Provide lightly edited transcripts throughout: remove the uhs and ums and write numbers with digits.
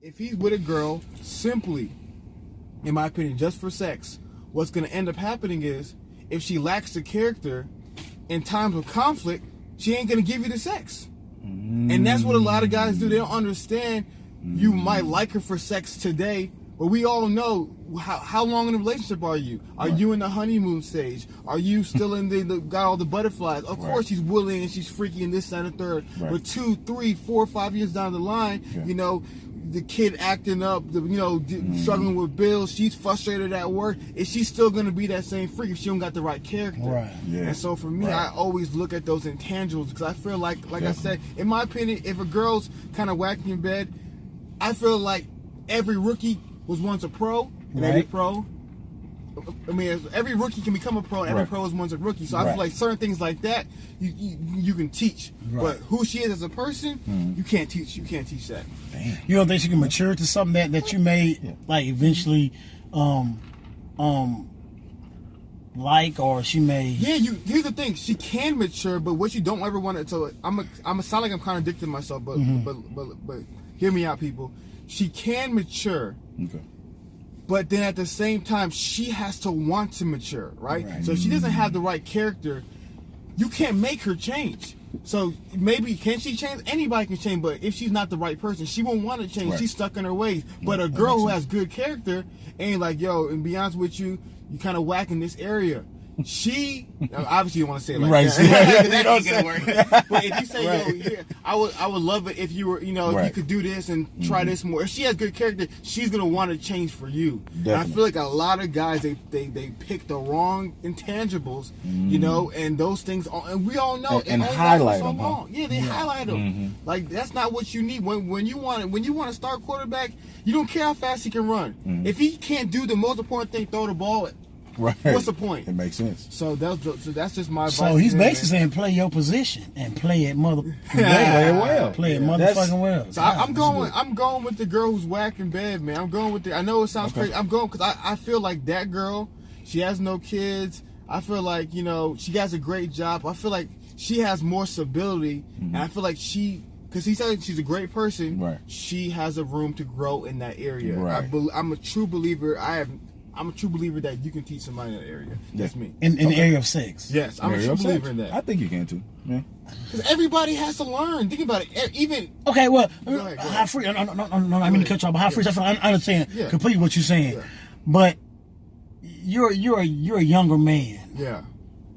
if he's with a girl simply, in my opinion, just for sex, what's going to end up happening is if she lacks the character in times of conflict, she ain't going to give you the sex. And that's what a lot of guys do. They don't understand you might like her for sex today, but we all know how long in a relationship are you? Are you in the honeymoon stage? Are you still in the got all the butterflies? Of course she's willing and she's freaky and this, that, and the third. But 2, 3, 4, 5 years down the line, you know, the kid acting up, struggling with bills, she's frustrated at work. Is she still going to be that same freak if she don't got the right character? Right. Yeah. And so for me, I always look at those intangibles because I feel like I said, in my opinion, if a girl's kind of whacking in bed, I feel like every rookie was once a pro, and every pro, I mean, every rookie can become a pro, and every pro is once a rookie. So I feel like certain things like that, you can teach. But who she is as a person, you can't teach. You can't teach that. Damn. You don't think she can mature to something that you may like eventually, like, or she may? Yeah, here's the thing. She can mature, but what you don't ever want to. So I'm sound like I'm contradicting myself, but hear me out, people. She can mature. Okay. But then at the same time, she has to want to mature, right? So if she doesn't have the right character, you can't make her change. So maybe, can she change? Anybody can change, but if she's not the right person, she won't want to change. She's stuck in her ways. But a girl who has good character ain't like, yo, and be honest with you, you kind of whack in this area. She obviously you want to say it like that. That ain't gonna work. But if you say, yo, here, I would love it if you were, if you could do this and try this more. If she has good character, she's gonna want to change for you. And I feel like a lot of guys they pick the wrong intangibles, and those things. And we all know and highlight them. Yeah, they highlight them. Like that's not what you need when you want to start quarterback. You don't care how fast he can run. If he can't do the most important thing, throw the ball. Right. What's the point? It makes sense. So that's just my advice. So he's basically saying play your position and play it play it motherfucking well. So I'm going with the girl who's whack in bed, man. I'm going with I know it sounds crazy. I'm going because I feel like that girl, she has no kids. I feel like, she has a great job. I feel like she has more stability. And I feel like because he said she's a great person, she has a room to grow in that area. Right. I'm a true believer. I'm a true believer that you can teach somebody in that area. That's me. In the area of sex. Yes, I'm a true believer in that. I think you can too. Yeah. Because everybody has to learn. Think about it. Even okay, well, go ahead. how free? No, I mean to cut you off. But how free? I understand completely what you're saying. Yeah. But you're a younger man. Yeah.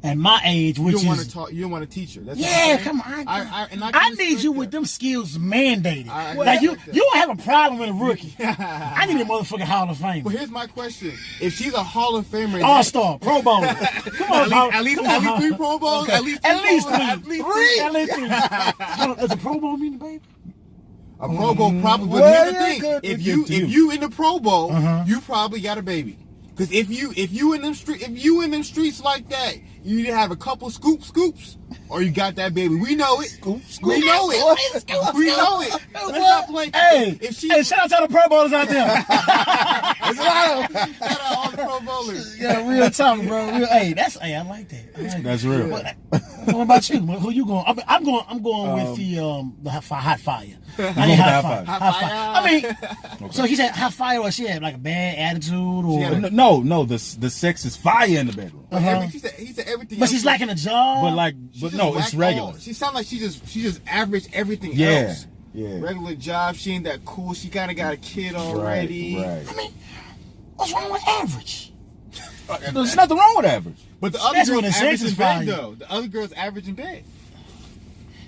At my age, which you don't want to teach her. That's come on. I need you with them skills mandated. Like you don't have a problem with a rookie. I need a motherfucking Hall of Famer. But here's my question: if she's a Hall of Famer, All-Star, Pro Bowler, come on, at least 3 Pro Bowls, okay. at least three. Does a Pro Bowl mean, baby? A Pro Bowl probably. But here's the thing: if you in the Pro Bowl, you probably got a baby. Because if you in them streets like that, you either have a couple scoops, or you got that baby. We know it. We know it. We know it. Let's not play. Hey, shout out to the Pro Bowlers out there. Shout out all the Pro Bowlers. Yeah, real talk, bro. I like that. That's real. What about you? Who you going? I'm going with the hot fire. I need hot fire. I mean, so he said hot fire, or she had like a bad attitude, or no. The sex is fire in the bedroom. He said everything. But she's lacking a job. But no, it's regular. She sounds like she just average everything else. Yeah. Regular job. She ain't that cool. She kind of got a kid already. Right. I mean, what's wrong with average? There's nothing wrong with average. But the other girl's average in bed, though. The other girl's average in bed.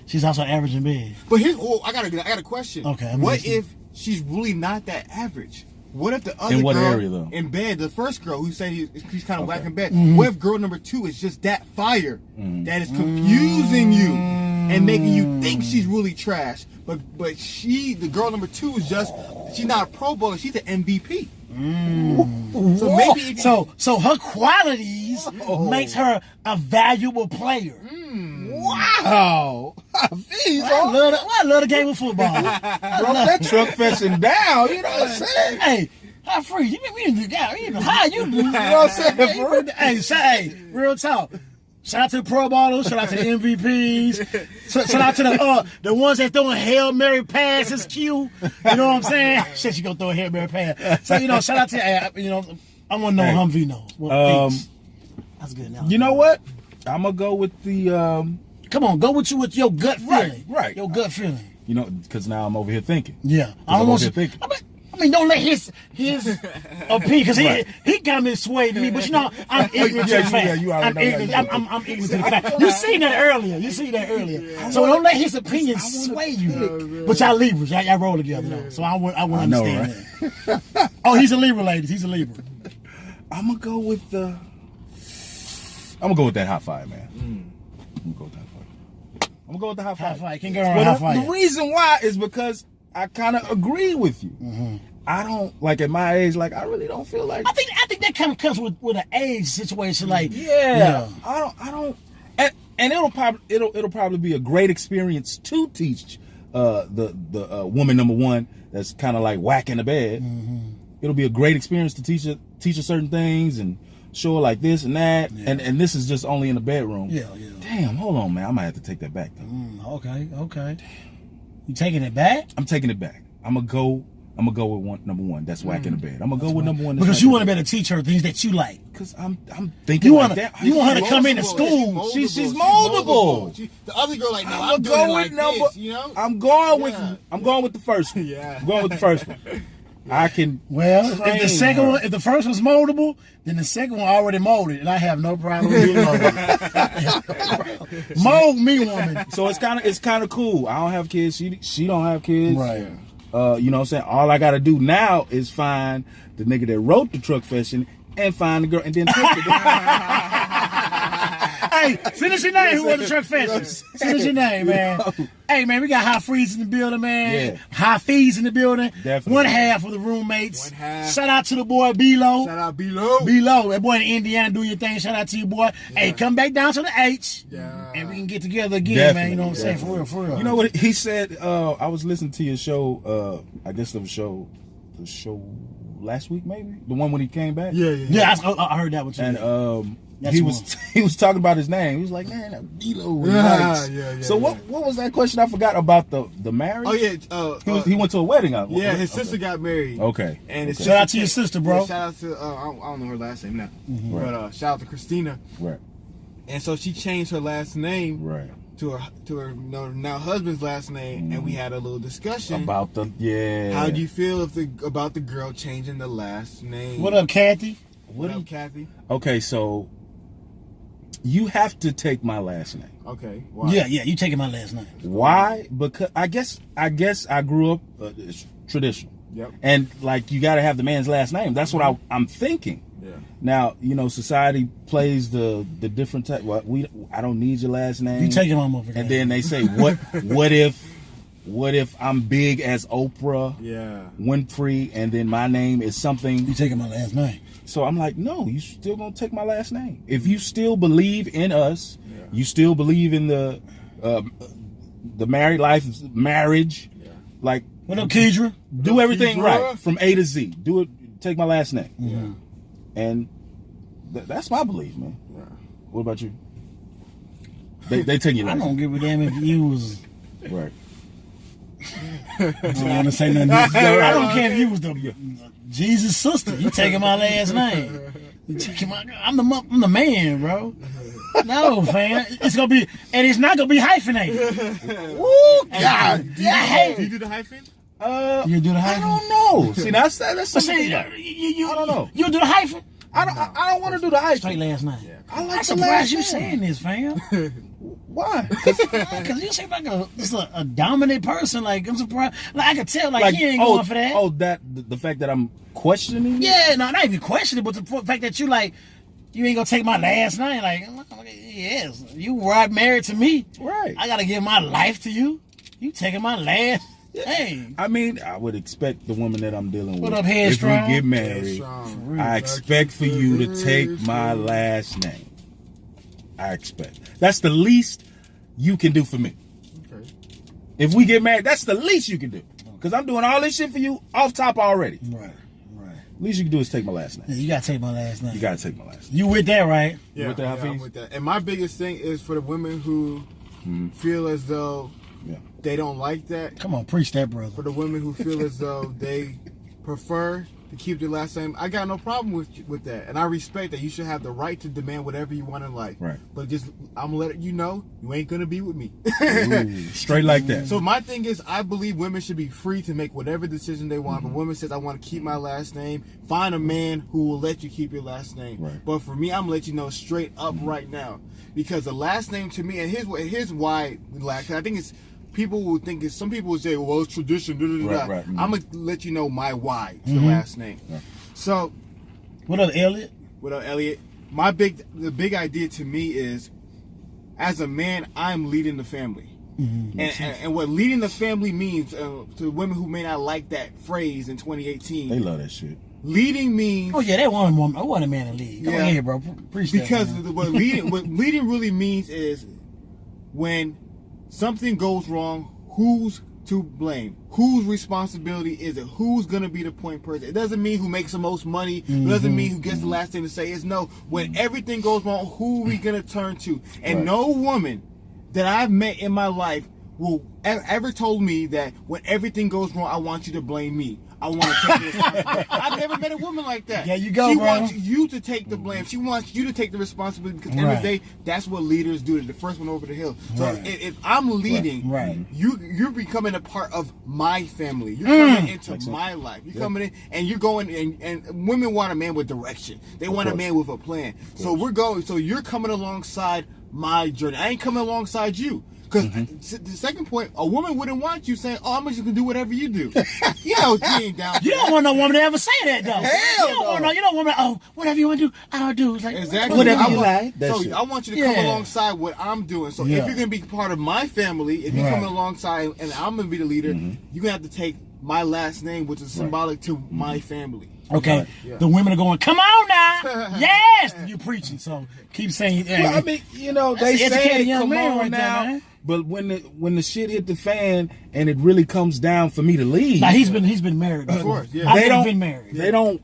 She's also average in bed. But I got a question. Okay. What if she's really not that average? What if the other in what girl area, though? In bed, the first girl who said he's kind of whack in bed, what if girl number 2 is just that fire that is confusing you and making you think she's really trash? But the girl number 2 is she's not a Pro Bowler, she's an MVP. So maybe if so her qualities makes her a valuable player. Wow. I love the game of football. Broke that truck fessing down, you know what I'm saying? Hey, how free? You need to hire you. You know what I'm saying? Hey, real talk. Shout out to the Pro Bowlers. Shout out to the MVPs. Shout out to the ones that throwing Hail Mary passes. Q. You know what I'm saying? Shit, you gonna throw a Hail Mary pass. So shout out to I want to know Humvee knows. That's good now. You know what? I'm gonna go with the. Come on, go with your gut feeling. Right. Your gut feeling. Because now I'm over here thinking. Yeah, I don't want to. I mean, don't let his opinion, because he got me swayed to me. But I'm ignorant to the fact. I'm ignorant. I'm ignorant to the fact. You seen that earlier. So don't let his opinion sway you. But y'all Libras, y'all roll together though. So I wouldn't understand that. Oh, he's a Libra, ladies. He's a Libra. I'm gonna go with that hot fire, man. I'm gonna go with the hot fire. Hot fire. Can't go wrong with hot fire. The reason why is because I kind of agree with you. Mm-hmm. I don't at my age. I really don't feel like. I think that kind of comes with an age situation. I don't. And it'll probably be a great experience to teach the woman number one that's kind of like whacking the bed. Mm-hmm. It'll be a great experience to teach her certain things and show her like this and that. Yeah. And this is just only in the bedroom. Yeah. Damn, hold on, man. I might have to take that back though. Okay. You taking it back? I'm taking it back. I'm gonna go with number one. That's whacking the bed. I'm gonna go with number one. Because you want to be able to teach her things that you like. Because I'm thinking you want her to come into school. She's moldable. The other girl no, I'm going with number. I'm going with the first one. Yeah. I'm going with the first one. I can. Well, if the first one's moldable, then the second one already molded, and I have no problem with being molded. Mold me, woman. So it's kind of cool. I don't have kids. She don't have kids. Right. You know what I'm saying? All I got to do now is find the nigga that wrote the truck fashion and find the girl and then take it. Hey, finish your name. Who was the truck fashion? Finish your name, man. Hey, man, we got high freeze in the building, man. Yeah. High fees in the building. Definitely. One half of the roommates. Shout out to the boy B-Lo. Shout out B-Lo. B-Lo. That boy in Indiana, do your thing. Shout out to you, boy. Yeah. Hey, come back down to the H. Yeah. And we can get together again, definitely, man. You know what I'm saying? For real. You know what he said? I was listening to your show. I guess the show last week, maybe? The one when he came back? Yeah, I heard that one too. And he was talking about his name. He was like, man, that D-Lo. Yeah. So what was that question? I forgot about the marriage. Oh yeah, he went to a wedding. His sister got married. Okay. And shout out to your sister, bro. Yeah, shout out to I don't know her last name now, but shout out to Christina. Right. And so she changed her last name. Right. To her now husband's last name, and we had a little discussion about how do you feel about the girl changing the last name? What up, Kathy? What up, Kathy? Okay, so you have to take my last name. Okay. Why? Yeah, you taking my last name. Why? Because I guess I grew up traditional. Yep. And you got to have the man's last name. That's what I'm thinking. Yeah. Now, society plays the different type. I don't need your last name. You take your mom over there. And then they say, what if I'm big as Oprah Winfrey, and then my name is something. You taking my last name. So I'm like, no, you still gonna take my last name. If you still believe in us, you still believe in the married life, marriage, what up, Kedra? Do everything right from A to Z. Do it. Take my last name. Mm-hmm. And that's my belief, man. Yeah. What about you? They take your last name. I don't give a damn if you was right. I don't want to say nothing. I don't care if you was the Jesus' sister. You taking my last name? You taking I'm the man, bro. No, fam. It's gonna be, and it's not gonna be hyphenated. Woo, God. Do you do the hyphen? You do the hyphen? I don't know. See, that's something. I don't know. You do the hyphen? I don't want to do the hyphen. Straight last name. Yeah. I like I'm surprised you saying this, fam. Why? Because you seem like a dominant person. I'm surprised. I could tell. He ain't going for that. Oh, the fact that I'm questioning. Yeah, no, not even questioning, but the fact that you ain't gonna take my last name. Yes, you were married to me. Right. I gotta give my life to you. You taking my last name. I mean, I would expect the woman that I'm dealing with. What up, Headstrong? If we get married, I expect for you to take my last name. I expect. That's the least you can do for me. Okay. If we get married, that's the least you can do. Because I'm doing all this shit for you off top already. Right. Least you can do is take my last name. Yeah, you gotta take my last name. You gotta take my last name. You with that, right? Yeah, with that, Hafiz? I'm with that. And my biggest thing is for the women who feel as though they don't like that. Come on, preach that, brother. For the women who feel as though they prefer to keep their last name, I got no problem with that, and I respect that. You should have the right to demand whatever you want in life. Right. But just I'm letting you know you ain't gonna be with me. Ooh, straight like that. So my thing is, I believe women should be free to make whatever decision they want. But women says I want to keep my last name. Find a man who will let you keep your last name. Right. But for me, I'm gonna let you know straight up right now, because the last name to me, and here's why. Like, I think it's. People will think it's. Some people will say, "Well, it's tradition." Right. I'm gonna let you know my why. The last name. Yeah. So, What up, Elliot? what up, Elliot? The big idea to me is, as a man, I'm leading the family. And what leading the family means to women who may not like that phrase in 2018. They love that shit. Leading means. Oh yeah, they want a woman. I want a man to lead. Go ahead, bro. Preach that. Because man. what leading really means is when something goes wrong, who's to blame? Whose responsibility is it? Who's gonna be the point person? It doesn't mean who makes the most money. It doesn't mean who gets the last thing to say. It's no, when everything goes wrong, who are we gonna turn to? And no woman that I've met in my life will ever told me that when everything goes wrong, I want you to blame me. I want to take this. I've never met a woman like that. There you go, She bro. wants you to take the blame. She wants you to take the responsibility, because at the end of the day, that's what leaders do. They're the first one over the hill. So if I'm leading, you're becoming a part of my family. You're coming into my life. You're coming in, and you're going. And women want a man with direction. They want a man with a plan. So we're going. So you're coming alongside my journey. I ain't coming alongside you. Because the second point, a woman wouldn't want you saying, "Oh, I'm just gonna do whatever you do." You know, she ain't down. You don't want no woman to ever say that, though. Hell You don't want oh, whatever you want to do, I'll do. It's like, Exactly. whatever you like. So I want you to come alongside what I'm doing. So if you're gonna be part of my family, if you're coming alongside and I'm gonna be the leader, you're gonna have to take my last name, which is symbolic to my family. Okay, the women are going, come on now, yes, you're preaching. So keep saying. Well, I mean, you know, they say, young "Come man on right there, now." man. But when the shit hit the fan and it really comes down for me to leave, Now he's been married before. Of course, yeah. I've been married. They don't.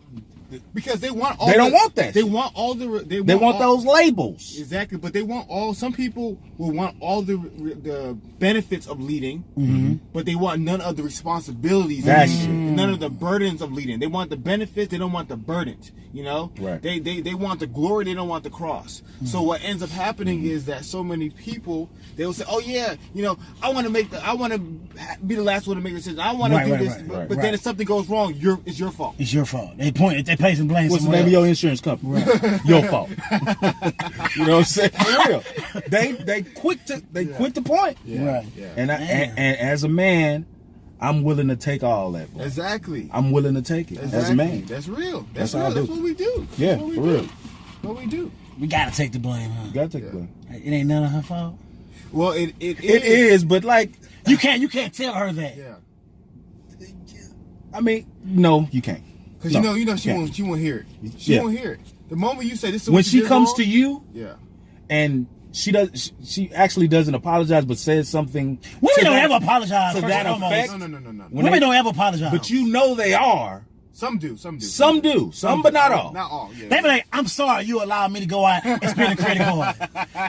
Because they want all. They don't want that They shit. want all the. They want those labels. Exactly, but they want all. Some people will want all the benefits of leading, but they want none of the responsibilities. That of shit. leading, none of the burdens of leading. They want the benefits. They don't want the burdens. You know, Right. They want the glory. They don't want the cross. So what ends up happening is that so many people, they will say, "Oh yeah, you know, I want to be the last one to make a decision. I want to do this." But then if something goes wrong, it's your fault. It's your fault. They place and blame. What's the someone name of else. your insurance company? Your fault. You know what I'm saying? For real. They quit the point. Right. Yeah. And as a man, I'm willing to take all that. Bro. Exactly. I'm willing to take it as a man. That's real. That's real. how I do. That's what we do. Yeah, That's what we for do. real. What we do. We gotta take the blame, huh? You gotta take the blame. It ain't none of her fault. Well, it It is, but like, You can't tell her that. Yeah. I mean, no, you can't. Because No, you know she can't. won't hear it. She Yeah. won't hear it. The moment you say this is When what she you did comes wrong, to you yeah. and she actually doesn't apologize, but says something. Women to don't that- ever apologize. to first that and foremost. effect. No. When Women they- don't ever apologize. But you know they are. Some do. Some do. Some, but not all. Not all. Yeah. They be like, I'm sorry you allowed me to go out and spend a credit card.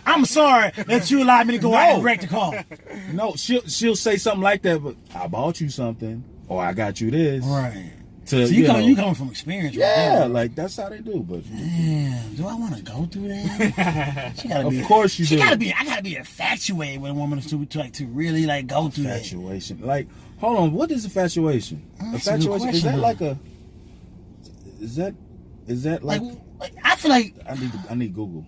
I'm sorry that you allowed me to go out and wreck the car. No, she'll say something like that, but I bought you something, or I got you this. Right. To, So you know, coming from experience, right? yeah, there. like that's how they do. But Damn, do I want to go through that? She gotta be. Of course you do. I gotta be infatuated with a woman to really like go through that. Infatuation. Like, hold on, what is infatuation? That's a good Infatuation, is question, that though. like a? Is that like? I feel like. I need Google.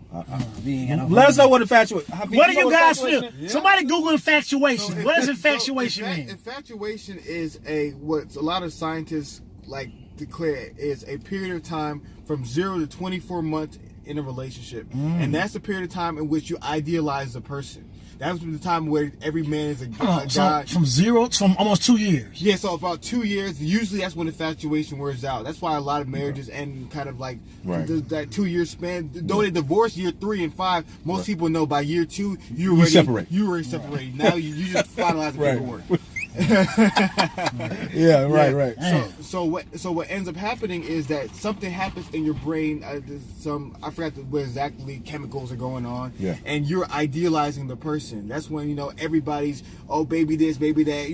We ain't got no Let us know what infatuation. What do you guys feel? infatuation is? Somebody Google infatuation. What does infatuation mean? Infatuation is what a lot of scientists like declare is a period of time from 0 to 24 months in a relationship, and that's the period of time in which you idealize a person. That's the time where every man is a guy. From almost 2 years. Yeah, so about 2 years, usually that's when infatuation wears out. That's why a lot of marriages end kind of like that 2 year span. Though they divorce year 3 and 5, most people know by year 2 you already separated. Now you just finalize the paperwork. Yeah, right. So what ends up happening is that something happens in your brain. I forgot what exactly chemicals are going on. Yeah. And you're idealizing the person. That's when everybody's baby this, baby that.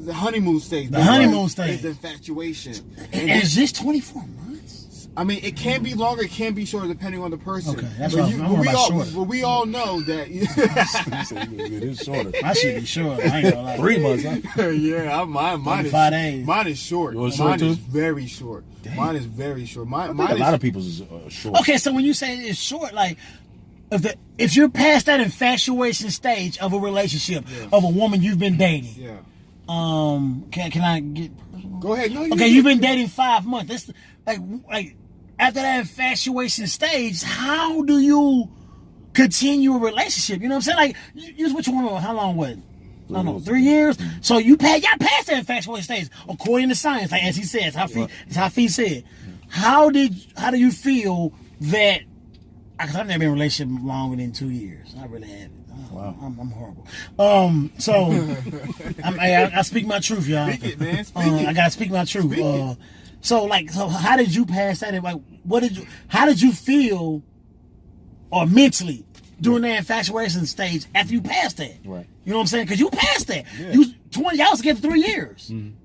The honeymoon stage. The honeymoon stage is infatuation. And is this 24 months? I mean, it can be longer, it can be shorter, depending on the person. Okay, that's what I'm we all know that. It is shorter. I should be short. I ain't gonna lie. 3 months, huh? Yeah, mine is 5 days. Mine is short. Yours short mine too? is very short. Dang. Mine is very short. I think a lot of people's is short. Okay, so when you say it's short, like if you're past that infatuation stage of a relationship of a woman you've been dating, can I get? Go ahead. No, you've been dating 5 months. That's like after that infatuation stage, how do you continue a relationship? You know what I'm saying? Like you was with your woman how long? What? I don't know, 3 years. So y'all passed that infatuation stage according to science, like as he says, as Hafiz said. How do you feel that? Because I've never been in a relationship longer than 2 years. I really haven't. Wow. I'm horrible. So I speak my truth, y'all. Speak it, man. Speak it. I gotta speak my truth. So how did you pass that? Like, how did you feel, or mentally during that infatuation stage after you passed that? Right. You know what I'm saying? Because you passed that. Yeah. You 20. Y'all was together 3 years. Mm-hmm.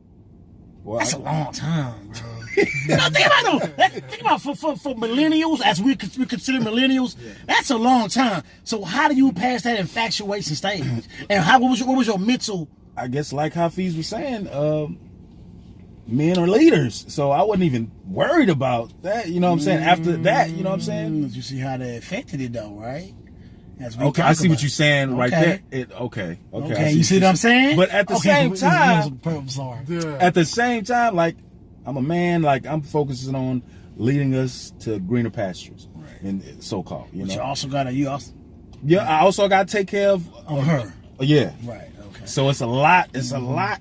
Well, That's a long time, bro. Think about for millennials, as we consider millennials, that's a long time. So how do you pass that infatuation stage? And what was your mental? I guess like Hafiz was saying, men are leaders, so I wasn't even worried about that. You know what I'm saying? After that, you know what I'm saying? You see how that affected it, though, right? Okay, I see what you're saying right there. Okay. You see what I'm saying? But at the same time, I'm sorry. At the same time, like I'm a man, like I'm focusing on leading us to greener pastures, right? And so-called, But you also got to I also got to take care of her. Yeah. Right. Okay. So it's a lot. It's a lot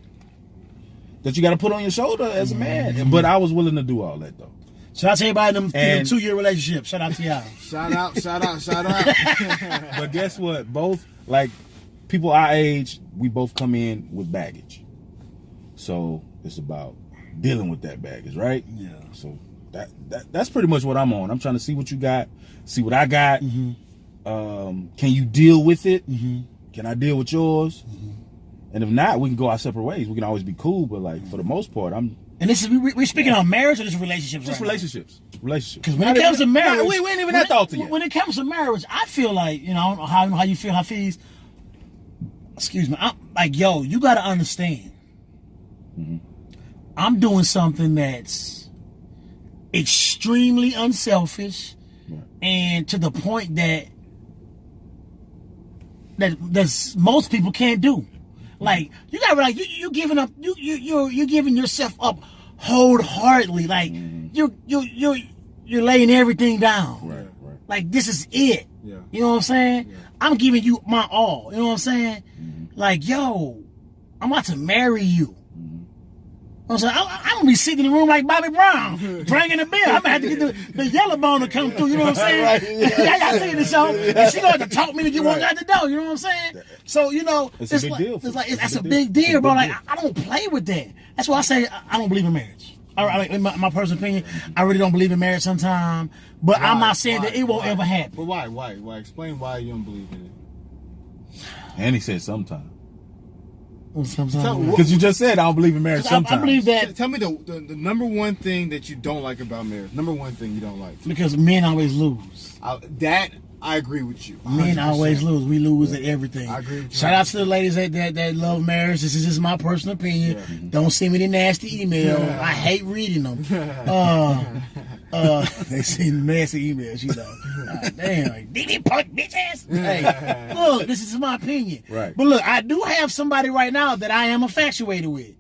that you got to put on your shoulder as a man. But I was willing to do all that though. Shout out to everybody in them 2-year relationships. Shout out to y'all. Shout out. But guess what? Both, like, people our age, we both come in with baggage. So it's about dealing with that baggage, right? Yeah. So that's pretty much what I'm on. I'm trying to see what you got, see what I got. Mm-hmm. Can you deal with it? Mm-hmm. Can I deal with yours? Mm-hmm. And if not, we can go our separate ways. We can always be cool, but like for the most part, And this is we're speaking on marriage or just relationships? Just right relationships. Because when it comes to marriage, we ain't even that thought yet. When it comes to marriage, I feel like I don't know how you feel, Hafiz. Excuse me. I'm like, yo, you got to understand. Mm-hmm. I'm doing something that's extremely unselfish, and to the point that most people can't do. Like you got like you giving up you're giving yourself up wholeheartedly. Like you're laying everything down. Right. Like this is it. Yeah. You know what I'm saying? Yeah. I'm giving you my all. You know what I'm saying? Mm-hmm. Like yo, I'm about to marry you. I'm gonna be sitting in the room like Bobby Brown, drinking the beer. I'm gonna have to get the yellow bone to come through. You know what I'm saying? Right, y'all seen the show, and she gonna have to talk me to get one out the door. You know what I'm saying? So it's a big deal. That's a big deal, bro. Like I don't play with that. That's why I say I don't believe in marriage. In my personal opinion, I really don't believe in marriage sometimes. But I'm not saying that it won't ever happen. But why? Explain why you don't believe in it. And he said sometimes. Sometimes. Because you just said I don't believe in marriage sometimes. I believe that. Tell me the number one thing that you don't like about marriage. Number one thing you don't like. Because men always lose. I agree with you. 100%. Men always lose. We lose at everything. I agree with you. Shout out to the ladies that love marriage. This is just my personal opinion. Yeah. Don't send me the nasty email. I hate reading them. They send nasty emails, you know. Damn, like, DD punk bitch ass. Hey, look, this is my opinion. Right. But look, I do have somebody right now that I am infatuated with.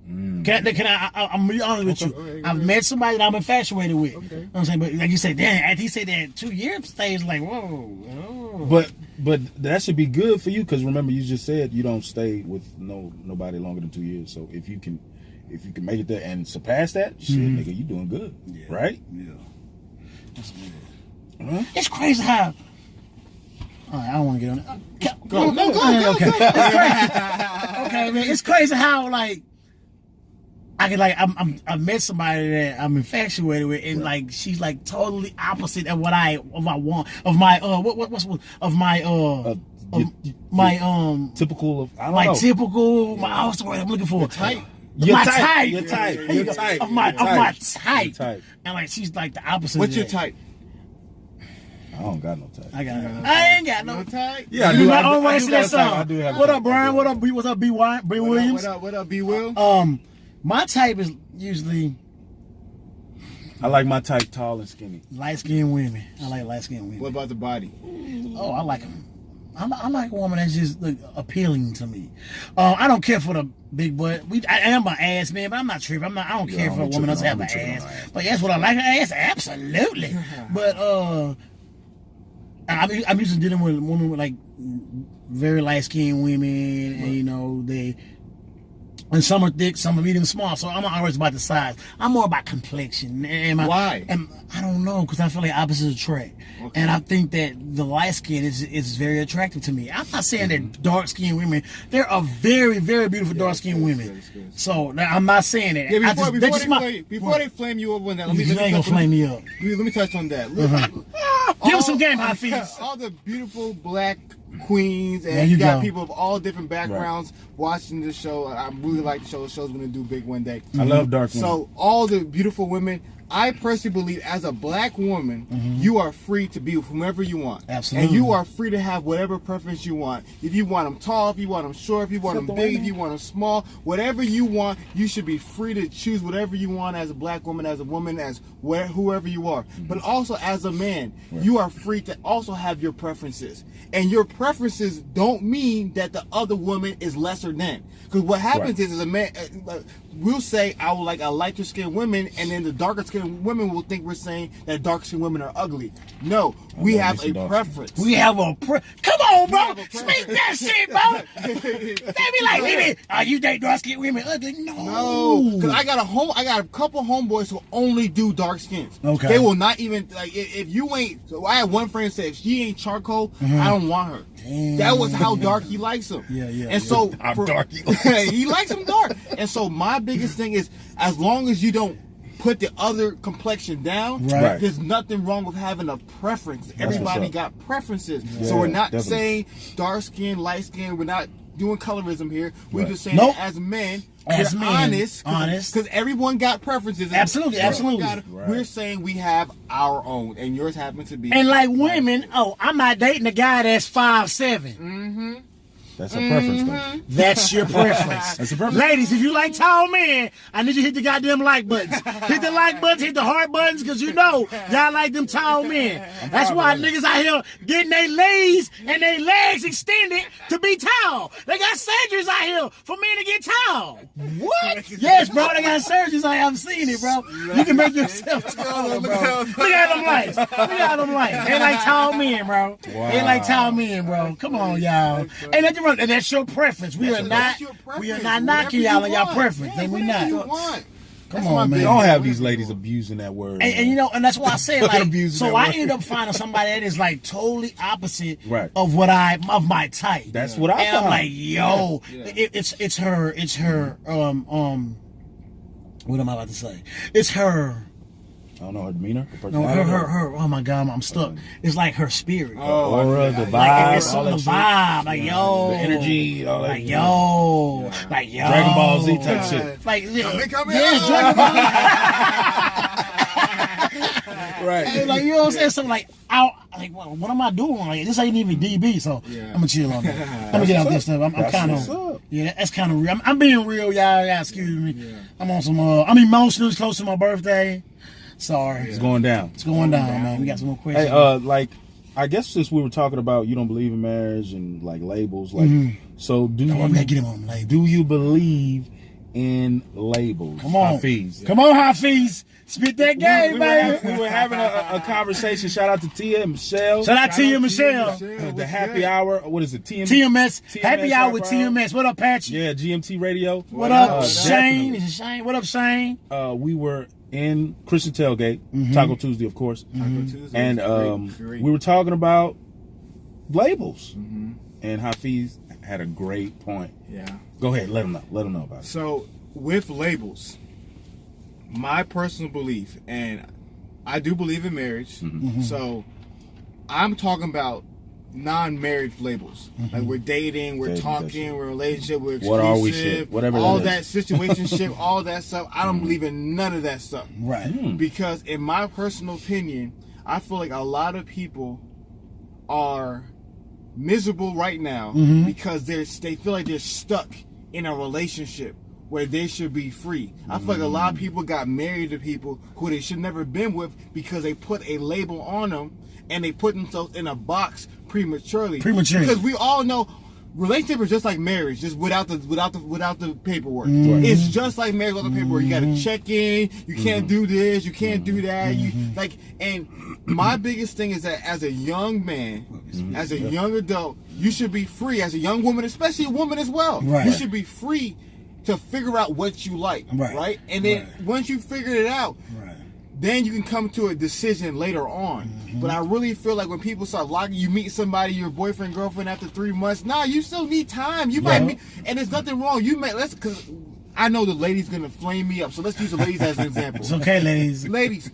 Can I'm really honest with you. Okay. I've met somebody that I'm infatuated with. Okay. You know what I'm saying? But like you said, damn, after he said that 2 years stage, like, whoa. But that should be good for you because remember you just said you don't stay with nobody longer than 2 years. So if you can make it there and surpass that, shit, nigga, you doing good, right? Yeah. That's good. It's crazy how All right, I don't want to get on it. Go. Okay. It's crazy. Okay, man. It's crazy how like I can like I met somebody that I'm infatuated with, and like she's like totally opposite of what I want of my typical of I don't my know. typical my what's the word I'm looking for? Type. Your my type. type. Your type. Of my type. Your type. And like she's like the opposite. What's of your that. type? I don't got no type. I ain't got no type. Yeah, I You do. my I own do way to that got a type. I song. do have a What type. up, Brian? What up, B? What's up, B? Williams? What up, B. Will? My type is usually I like my type tall and skinny. light-skinned women. I like light-skinned women. What about the body? Oh, I like them. I like a woman that's just like, appealing to me. I don't care for the big butt. I am an ass man, but I'm not tripping. I don't care if a woman doesn't have an ass. But that's what I like. An ass, absolutely. But I'm used to dealing with women with like very light-skinned women, and you know and some are thick, some are medium small. So I'm not always about the size. I'm more about complexion. Why? And I don't know, because I feel like opposites attract. Okay. And I think that the light skin is very attractive to me. I'm not saying that dark skinned women, there are very, very beautiful dark skinned women. Good. So I'm not saying that. Yeah, before they flame you up on that, let me ain't gonna flame me up. Let me touch on that. Give us some game, Hafiz. All the beautiful black queens, and you got people of all different backgrounds watching this show. I really like the show. The show's gonna do big one day. I love dark women. So all the beautiful women, I personally believe as a black woman, you are free to be with whomever you want. Absolutely. And you are free to have whatever preference you want. If you want them tall, if you want them short, if you want them big, if you want them small, whatever you want, you should be free to choose whatever you want as a black woman, as a woman, as whoever you are. But also as a man, you are free to also have your preferences. And your preferences don't mean that the other woman is lesser than. Because what happens is, as a man, we'll say I would like a lighter skinned women, and then the darker skinned women will think we're saying that dark skinned women are ugly. No, we have a preference. We have a come on, bro. Speak that shit, bro. They be like, baby, you date dark skinned women ugly? No, because I got a couple homeboys who only do dark skins. Okay, they will not even like if you ain't. So I had one friend say if she ain't charcoal, I don't want her. Damn. That was how dark he likes them. Yeah. And so I'm dark. He likes them dark. And so my biggest thing is, as long as you don't put the other complexion down, there's nothing wrong with having a preference. Everybody got preferences. So we're not saying dark skin, light skin. We're not doing colorism here. We're just saying that as men, honest, because everyone got preferences. Absolutely. We're saying we have our own, and yours happens to be. And like women, I'm not dating a guy that's 5'7". That's a preference, though. That's your preference. That's a preference. Ladies, if you like tall men, I need you to hit the goddamn like buttons. Hit the like buttons, hit the heart buttons, because you know y'all like them tall men. That's why niggas out here getting their legs and their legs extended to be tall. They got surgeries out here for men to get tall. What? Yes, bro, they got surgeries. I haven't seen it, bro. You can make yourself taller, bro. Look at them lights. They like tall men, bro. Wow. They like tall men, bro. Come on, y'all. Ain't nothing wrong. And that's your preference. We are not knocking y'all on y'all preference. And we not. Come on, man. Don't have these ladies abusing that word. And you know, and that's why I say like, so I end up finding somebody that is like totally opposite of my type. That's what I found. And I'm like, yo, it's her, what am I about to say? It's her. I don't know, her demeanor? No, her. Oh my God, I'm stuck. It's like her spirit. Aura, the vibe. Like, it's the vibe. Like, yo. The energy, all that. Like, yo. Like, yo. Dragon Ball Z type shit. Like, come yes, Dragon Ball. Right. Like, you know what I'm saying? So, like, what am I doing? Like, this ain't even DB, so I'm gonna chill on that. I'm gonna get out this stuff. I'm kind of, that's kind of real. I'm being real, y'all. Excuse me. Yeah. I'm on some, I'm emotional. It's close to my birthday. Sorry. It's going down. It's going down, man. We got some more questions. Hey, like, I guess since we were talking about you don't believe in marriage and like labels, like, so do you believe in labels? Come on, Hafiz. Come on, Hafiz. Spit that game, baby. We were having a conversation. Shout out to Tia and Michelle. Shout out to Tia and Michelle. The happy hour. What is it? TMS. Happy hour with TMS. What up, Patch? Yeah, GMT Radio. What up, Shane? Is it Shane? What up, Shane? We were in Christian Tailgate, Taco Tuesday, of course. Taco Tuesday. And we were talking about labels. And Hafiz had a great point. Yeah. Go ahead, let him know about it. So with labels, my personal belief, and I do believe in marriage. So I'm talking about non-marriage labels. Like we're dating, we're talking, we're in a relationship, we're exclusive. What are we shit? Whatever all that that situationship, all that stuff. I don't believe in none of that stuff. Right. Because in my personal opinion, I feel like a lot of people are miserable right now because they feel like they're stuck in a relationship where they should be free. I feel like a lot of people got married to people who they should never been with because they put a label on them and they put themselves in a box prematurely. Because we all know relationship is just like marriage, just without the paperwork. It's just like marriage without the paperwork. You gotta check in, you can't do this, you can't do that. And my biggest thing is that as a young man, as a young adult, you should be free. As a young woman, especially a woman as well, you should be free to figure out what you like, right? And then once you figure it out, then you can come to a decision later on. But I really feel like when people start locking, you meet somebody, your boyfriend, girlfriend, after 3 months, you still need time. You might meet, and there's nothing wrong. Because I know the lady's gonna flame me up, so let's use the ladies as an example. It's okay, ladies. Ladies,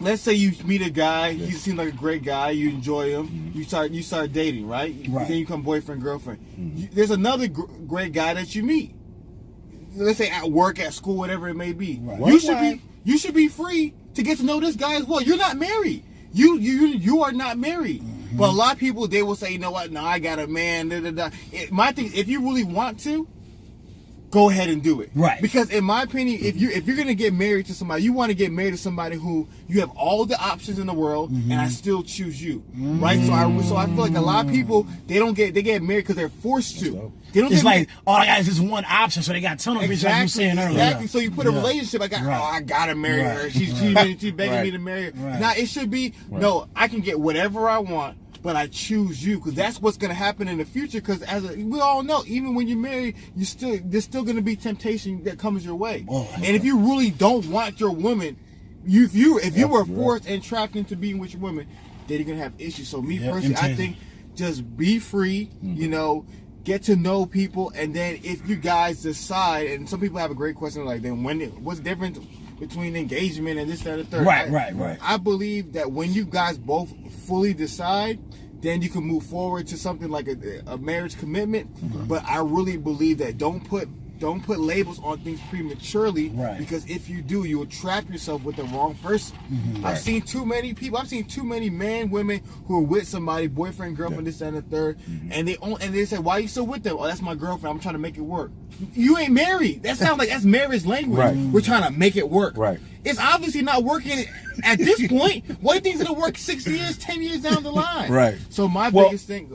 let's say you meet a guy, he seems like a great guy, you enjoy him, you start dating, right? Then you become boyfriend, girlfriend. There's another great guy that you meet. Let's say at work, at school, whatever it may be. You should be free to get to know this guy as well. You're not married. You are not married. But a lot of people, they will say, you know what? No, I got a man. My thing, if you really want to, go ahead and do it. Right. Because in my opinion, if you're gonna get married to somebody, you want to get married to somebody who you have all the options in the world, and I still choose you. Right. So I feel like a lot of people they get married because they're forced to. They don't. It's like all I got is this one option, so they got tunnel vision. Like you saying earlier. Exactly. So you put a relationship. I gotta marry her. She's begging me to marry her. Now it should be no. I can get whatever I want, but I choose you because that's what's going to happen in the future. Because we all know, even when you're married, there's still going to be temptation that comes your way. And if you really don't want your woman, if you were forced and trapped into being with your woman, then you're going to have issues. So me personally, I think just be free. Get to know people, and then if you guys decide, and some people have a great question like, then what's the difference between engagement and this, that, and the third? Right. I believe that when you guys both fully decide, then you can move forward to something like a marriage commitment. But I really believe that don't put labels on things prematurely, because if you do, you will trap yourself with the wrong person. I've seen too many people. I've seen too many men, women who are with somebody, boyfriend, girlfriend, this, that, and the third, and they say, "Why are you still with them?" "Oh, that's my girlfriend. I'm trying to make it work." You ain't married. That sounds like that's marriage language. We're trying to make it work. It's obviously not working at this point. Why do you think it's gonna work 6 years, 10 years down the line? So my biggest thing.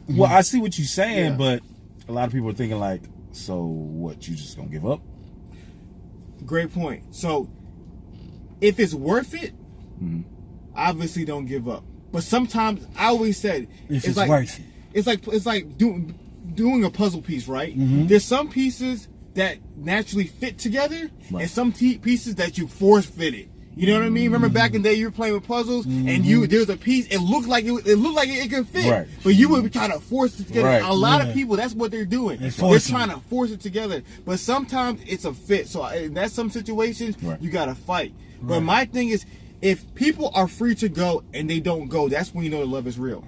Well, I see what you're saying, but a lot of people are thinking like, so what, you just gonna give up? Great point. So if it's worth it, obviously don't give up. But sometimes I always said it's like worth it. It's like doing a puzzle piece, right? There's some pieces that naturally fit together, and some pieces that you force fitted. You know what I mean? Remember back in the day, you were playing with puzzles, and there's a piece. It looked like it could fit, but you were trying to force it together. A lot of people, that's what they're doing. They're trying to force it together. But sometimes it's a fit. So in that's some situations you gotta fight. But my thing is, if people are free to go and they don't go, that's when you know the love is real.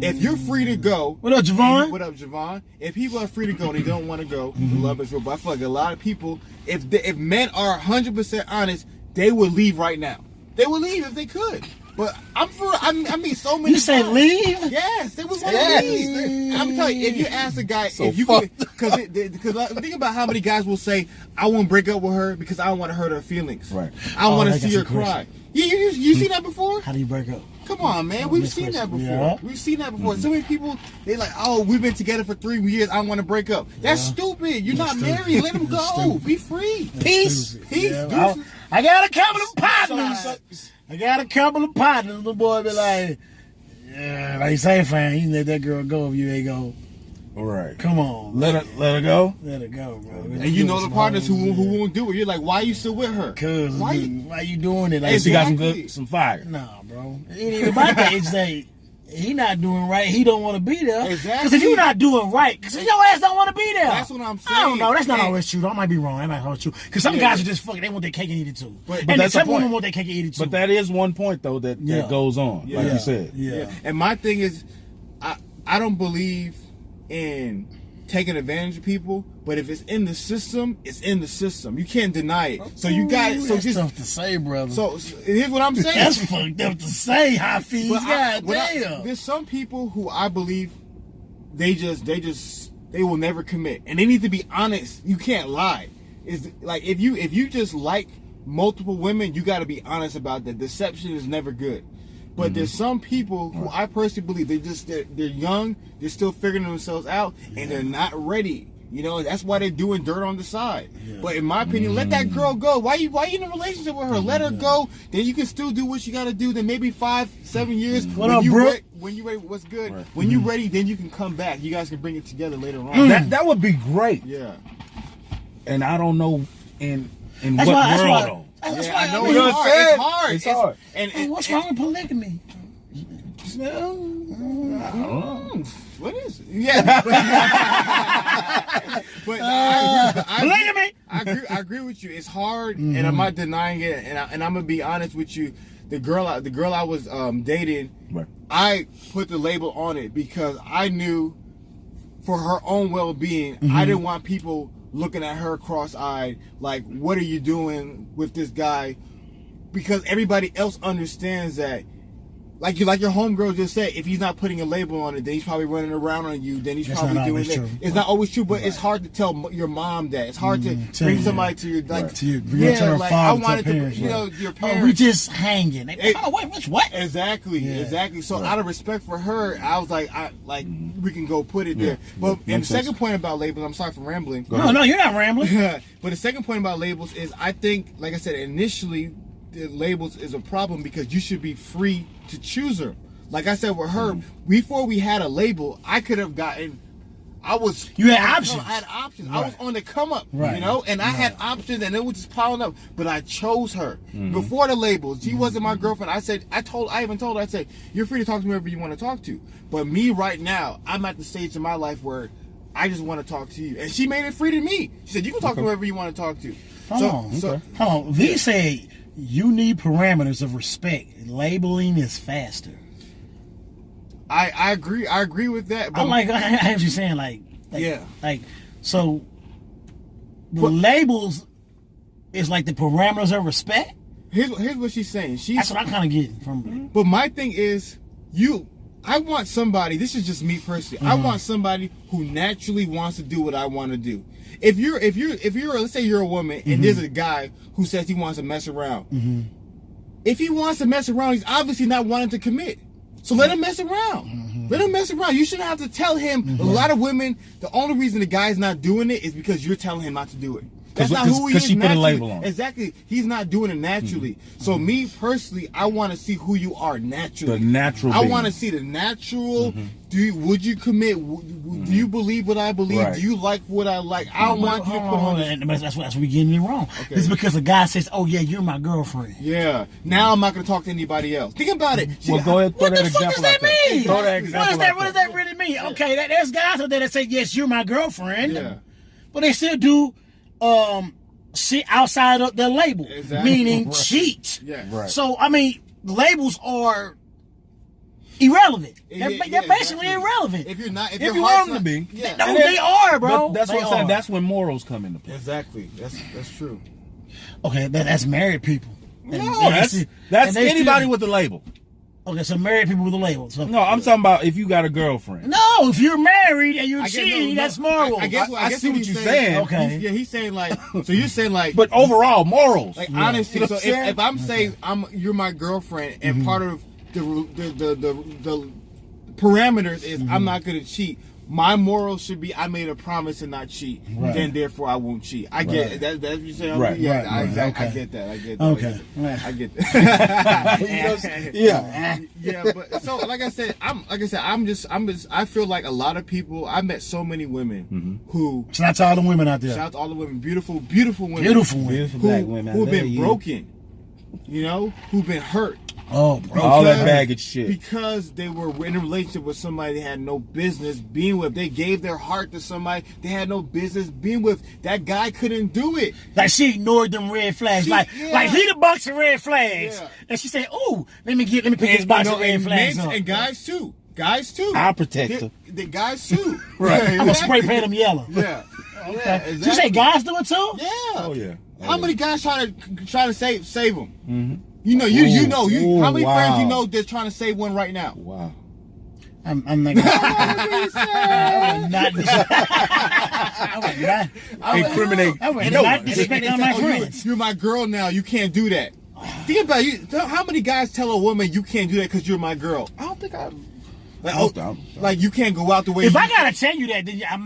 If you're free to go, what up, Javon? What up, Javon? If people are free to go and they don't want to go, the love is real. But I feel like a lot of people, if men are 100% honest, they would leave right now. They would leave if they could. But I mean, so many. You said leave? Yes, they would want to leave. I'm telling you, if you ask a guy, if you could, because think about how many guys will say, "I won't break up with her because I don't want to hurt her feelings. I want to see her cry." You seen that before? How do you break up? Come on, man. We've seen that before. Yeah. We've seen that before. So many people, they like, "Oh, we've been together for 3 years. I want to break up." That's stupid. You're not married. Let them go. Be free. Peace. Yeah, I got a couple of partners. The boy be like, yeah, like you say, fam, you can let that girl go if you ain't go. All right. Come on. Let her go? Let her go, bro. And you know the partners who won't do it. You're like, why are you still with her? Cause why you doing it? Like, she got some fire. Nah, bro. It ain't even about that. It's like, he not doing right. He don't want to be there. Exactly. Because if you're not doing right, because your ass don't want to be there. That's what I'm saying. I don't know. That's not always true. I might be wrong. I might hold true. Because some guys are just fucking. They want their cake and eat it too. But and that's some the point. women want their cake and eat it too. But that is one point though that goes on, like you said. Yeah. And my thing is, I don't believe in taking advantage of people, but if it's in the system, it's in the system. You can't deny it. So you got it. So that's just tough to say, brother. So here's what I'm saying. That's fucked up to say, Hafiz. God damn. There's some people who I believe they will never commit, and they need to be honest. You can't lie. It's like if you just like multiple women, you got to be honest about that. Deception is never good. But there's some people who I personally believe they're young, they're still figuring themselves out, and they're not ready. You know, that's why they're doing dirt on the side. Yeah. But in my opinion, let that girl go. Why you in a relationship with her? Let her go. Then you can still do what you got to do. Then maybe 5-7 years. What up, bro? When you ready, what's good? Right. When you ready, then you can come back. You guys can bring it together later on. That would be great. Yeah. And I don't know in That's what why- world though. That's Yeah, why I know You know it's what hard. I'm It's hard. It's hard. And what's wrong with polygamy? What is it? Yeah. But Polygamy. I agree with you. It's hard, and I'm not denying it. And I'm gonna be honest with you. The girl I was dating, Right. I put the label on it because I knew, for her own well-being, I didn't want people looking at her cross-eyed, like, "What are you doing with this guy?" Because everybody else understands that. Like your homegirl just said, if he's not putting a label on it, then he's probably running around on you. Then he's That's probably not doing always that. true. It's not always true, but it's hard to tell your mom that. It's hard to bring somebody to your to your like father, I wanted to, parents, you know, your parents. Oh, we just hanging. What? Exactly. So out of respect for her, I was like, we can go put it there. But and the second point about labels, I'm sorry for rambling. No, you're not rambling. But the second point about labels is, I think, like I said initially, the labels is a problem because you should be free to choose them. Like I said with her, before we had a label, I could have gotten. You had options. I had options. Right. I was on the come up, Right. you know, and I had options, and it was just piling up. But I chose her before the labels. She wasn't my girlfriend. I even told her, I said, "You're free to talk to me whoever you want to talk to." But me right now, I'm at the stage in my life where I just want to talk to you, and she made it free to me. She said, "You can talk to whoever you want to talk to." Hold on. V said you need parameters of respect. Labeling is faster. I agree. I agree with that. But I have you saying so the labels is like the parameters of respect. Here's what she's saying. That's what I'm kind of getting from. But my thing is, I want somebody. This is just me personally. I want somebody who naturally wants to do what I want to do. If you're, let's say you're a woman and there's a guy who says he wants to mess around. If he wants to mess around, he's obviously not wanting to commit. So let him mess around. Let him mess around. You shouldn't have to tell him. A lot of women, the only reason the guy's not doing it is because you're telling him not to do it. That's not who he is. Because she put a label on. Exactly. He's not doing it naturally. So me personally, I want to see who you are naturally. The natural. I want to see the natural. Would you commit? Do you believe what I believe? Right. Do you like what I like? I don't want you to put on. That's what we getting it wrong. Okay. It's because a guy says, "Oh yeah, you're my girlfriend." Yeah. Now I'm not going to talk to anybody else. Think about it. Well, go ahead. What the fuck does that mean? Throw that example. What does that really mean? Okay, there's guys out there that say, "Yes, you're my girlfriend," Yeah. but they still do shit outside of their label, meaning cheat. Yeah. Right. So I mean, labels are irrelevant. They're basically irrelevant. If you're not, If you want them to be, yeah. No, they are, bro. That's They what I'm saying. are. That's when morals come into play. Exactly. That's true. Okay, that's married people. No, that's anybody with a label. Okay, so married people with a label. So, No, I'm talking about if you got a girlfriend. no, if you're married and you're cheating, that's moral. I guess I see what he's you're saying. Okay. He's saying like. So you're saying like. But overall, morals. Like honesty. You know So what I'm saying? if I'm saying you're my girlfriend, and part of the parameters is I'm not gonna cheat. My morals should be I made a promise to not cheat. Right. Then therefore I won't cheat. I get it. That's what you're saying. Right. Yeah. Right. I Okay. get that. I get that. Okay. I get that. Yeah. Yeah, but so like I said, I feel like a lot of people. I met so many women who. Shout out to all the women out there. Shout out to all the women, beautiful women, Beautiful women. Beautiful black women. who've been you. broken, you know, who've been hurt, Oh, bro. All that baggage shit. Because they were in a relationship with somebody they had no business being with. They gave their heart to somebody they had no business being with. That guy couldn't do it. Like she ignored them red flags. Like he the box of red flags. Yeah. And she said, "Oh, let me pick this box of red flags up." And guys too. I'll protect her. The guys too. Right. I'm gonna spray paint them yellow. Yeah. Okay. Yeah, exactly. You say guys do it too? Yeah. Oh yeah. How many guys try to save them? Mm-hmm. You know, how many friends you know they're trying to save one right now? Wow. I'm not gonna incriminate. I would not disrespect my friends. You're my girl now. You can't do that. Think about it. How many guys tell a woman you can't do that because you're my girl? I don't think like you can't go out the way. If I gotta tell you that, then I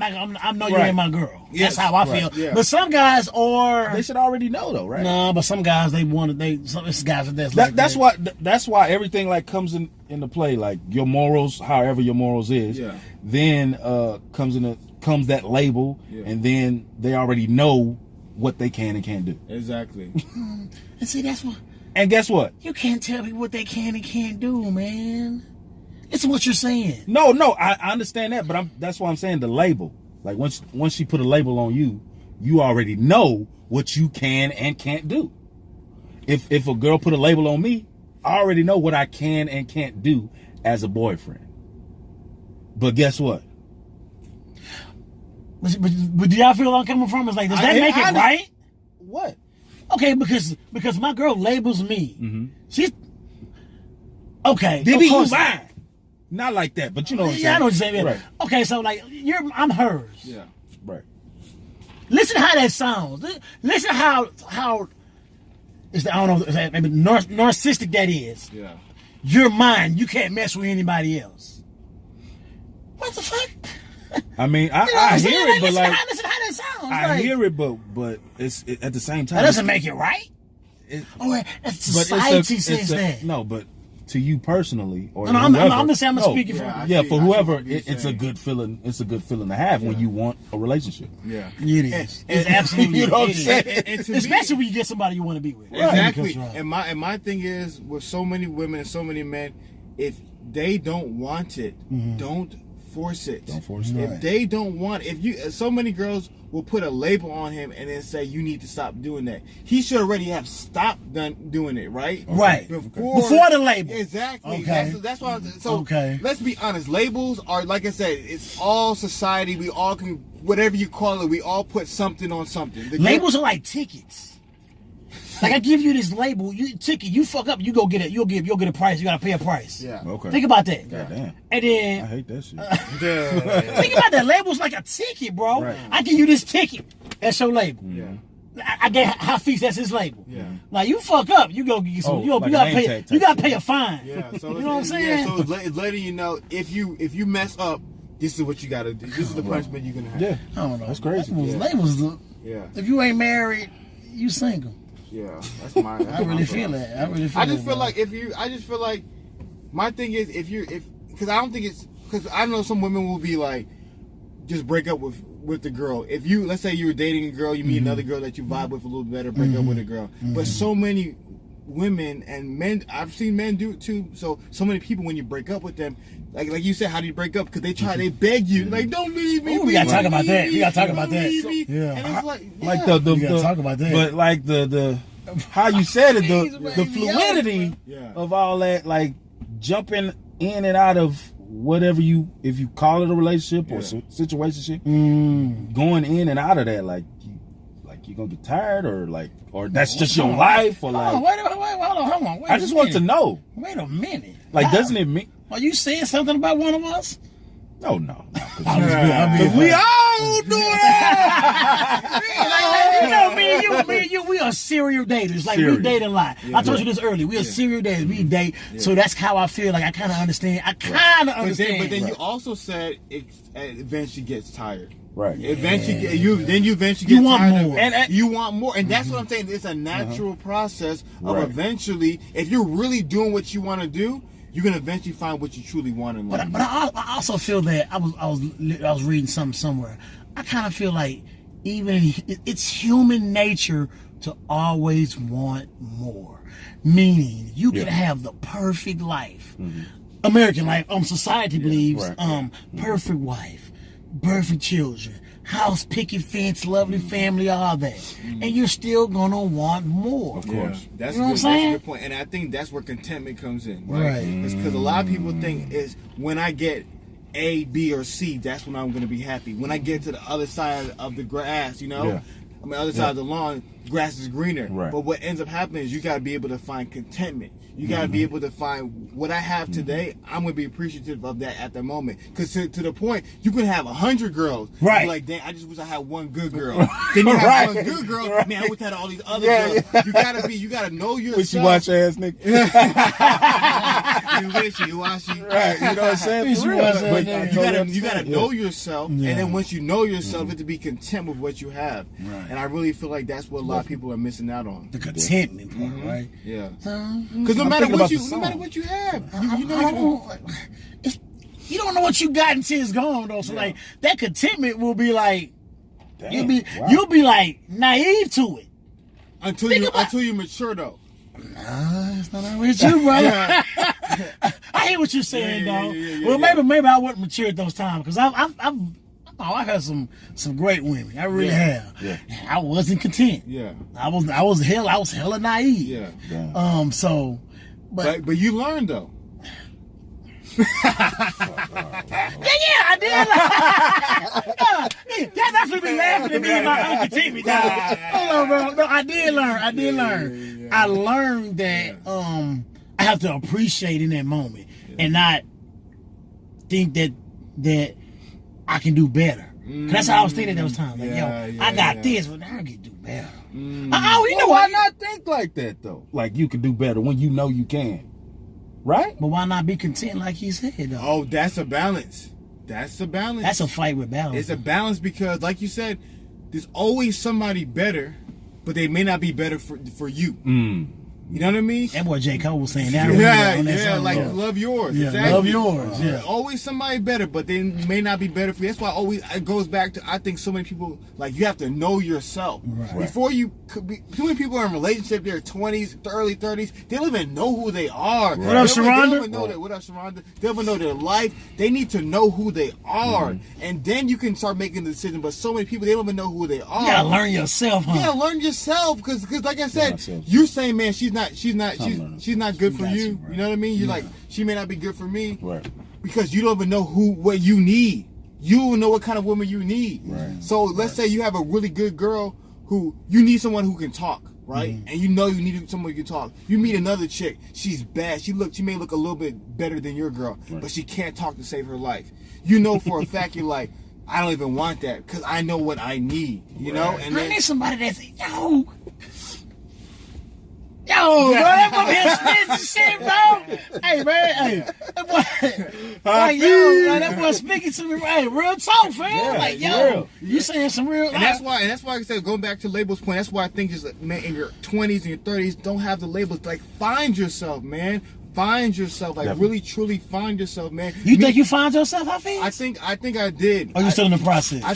know you ain't my girl. Yes. That's how I feel. Yeah. But some guys they should already know though, right? No, but some guys some guys that's why everything like comes into play, like your morals, however your morals is. Yeah. Then comes that label, and then they already know what they can and can't do. Exactly. And see, that's what. And guess what? You can't tell people what they can and can't do, man. It's what you're saying. No, I understand that, but that's why I'm saying the label. Like once she put a label on you, you already know what you can and can't do. If a girl put a label on me, I already know what I can and can't do as a boyfriend. But guess what? But do y'all feel where I'm coming from? It's like, does that make it right? What? Okay, because my girl labels me. Mm-hmm. She's okay. Did he mine? Not like that, but you know what I'm saying. Yeah, I know what you're saying. Right. Okay, so like I'm hers. Yeah. Right. Listen how that sounds. Listen how is I don't know, is that maybe narcissistic that is. Yeah. You're mine. You can't mess with anybody else. What the fuck? I mean, I hear it, but like listen how that sounds. I hear it, but it's at the same time. That doesn't make it right. Society says that. No, but to you personally, or I'm just saying, I'm speaking for. Yeah, for whoever, it's a good feeling. It's a good feeling to have when you want a relationship. Yeah, it is. It's absolutely. You know what I'm saying? Especially when you get somebody you want to be with. Exactly. And my thing is, with so many women and so many men, if they don't want it, don't force it. Don't force it. If they don't want, so many girls will put a label on him and then say you need to stop doing that. He should already have stopped doing it, right? Right. Before the label. Exactly. Okay. That's why. So let's be honest. Labels are, like I said, it's all society. We all can, whatever you call it, we all put something on something. Labels are like tickets. Like I give you this label, ticket, you fuck up, you go get it, you'll get a price, you gotta pay a price. Yeah. Okay. Think about that. Goddamn. And then I hate that shit. Think about that. Label's like a ticket, bro. Right. I give you this ticket. That's your label. Yeah. I get Hafiz, that's his label. Yeah. Like you fuck up, you go get some. You gotta pay a fine. Yeah. So you know what I'm saying? Yeah, so it's letting you know if you mess up, this is what you gotta do. This is the punishment you're gonna have. Yeah. I don't know. That's crazy. Labels. Yeah. If you ain't married, you single. Yeah, that's my. I really feel that. I just feel like my thing is because I don't think it's because I know some women will be like, just break up with the girl. If you, let's say you're dating a girl, you meet another girl that you vibe with a little better, break up with a girl. But so many women and men, I've seen men do it too. So many people, when you break up with them, like you said, how do you break up? Because they beg you, like, don't leave me. We gotta talk about that. We gotta talk about that. Yeah, and it's like we gotta talk about that. But like the how you said it, the fluidity of all that, like jumping in and out of whatever if you call it a relationship or situationship, going in and out of that, like you gonna get tired or that's just your life or like. Wait, hold on. I just want to know. Wait a minute. Like, doesn't it mean? Are you saying something about one of us? No. We all do that. Me and you, we are serial daters. Like, we date a lot. I told you this earlier. We are serial daters. We date. So that's how I feel. Like, I kind of understand. But then you also said it eventually gets tired. Right. Eventually, you eventually get want tired more. And you want more. And that's what I'm saying. It's a natural process of eventually, if you're really doing what you want to do, you're gonna eventually find what you truly want in life. But I also feel that I was reading something somewhere. I kind of feel like even it's human nature to always want more. Meaning, you can have the perfect life. American life, society believes, perfect wife, perfect children, house, picket fence, lovely family, all that. And you're still gonna want more. Of course. Yeah, that's, you know good, what I'm saying? That's a good point. And I think that's where contentment comes in. Right. It's because a lot of people think is when I get A, B, or C, that's when I'm gonna be happy. When I get to the other side of the grass, other side of the lawn, grass is greener. Right. But what ends up happening is you got to be able to find contentment. You got to be able to find what I have today. I'm going to be appreciative of that at the moment. Because to the point, you can have 100 girls. Right. Like, dang, I just wish I had one good girl. Then you have one good girl. Man, I wish I had all these other girls. Yeah. You got to know yourself. Wishy-washy ass nigga. You wishy-washy. Right. You know what I'm saying? You got to know yourself. And then once you know yourself, you have to be content with what you have. Right. And I really feel like that's what a lot of people are missing out on. The contentment part, right? Yeah. Because no matter what you have, you don't know what you got until it's gone, though. So like that contentment will be like, you'll be like naive to it until you mature though. Nah, it's not always true, brother. I hear what you're saying, though. Maybe I wasn't mature at those times because I had some great women. I really have. Yeah. And I wasn't content. Yeah. I was hella naive. Yeah. But you learned though. I did. Y'all definitely be laughing at me and my uncontentment. Hold on, bro. No, I did learn. Yeah. I learned that I have to appreciate in that moment and not think that I can do better. That's how I was thinking those times. Like, I got this, but now I can do better. You know why not think like that though? Like you can do better when you know you can, right? But why not be content like he said though? Oh, that's a balance. That's a fight with balance. It's a balance because, like you said, there's always somebody better, but they may not be better for you. You know what I mean? That boy J. Cole was saying that. Love yours. Yeah, exactly. Love yours. Yeah. Always somebody better, but they may not be better for you. That's why it goes back to, I think so many people, like, you have to know yourself. Right. Before you could be, too many people are in relationship, they're 20s, early 30s, they don't even know who they are. Right. What up, Sharonda? What up, Sharonda? They don't even know their life. They need to know who they are. And then you can start making the decision, but so many people, they don't even know who they are. You gotta learn yourself, huh? Yeah, learn yourself, because like I said, you saying, man, she's not good for you. You know what I mean? You're like, she may not be good for me. Right. Because you don't even know what you need. You don't know what kind of woman you need. Right. So let's say you have a really good girl who you need someone who can talk, right? And you know you need someone who can talk. You meet another chick, she's bad. She may look a little bit better than your girl, but she can't talk to save her life. You know for a fact you're like, I don't even want that because I know what I need. You know? And I need somebody that's Yo, bro, that boy be expensive shit, bro. Hey, man, that boy speaking to me, real talk, fam. You saying some real. And that's why I said, going back to labels point, that's why I think just, man, in your 20s and your 30s, don't have the labels. Like, find yourself, man. Find yourself, like really, truly find yourself, man. You think you find yourself, Hafiz? I think I did. Are you still in the process? I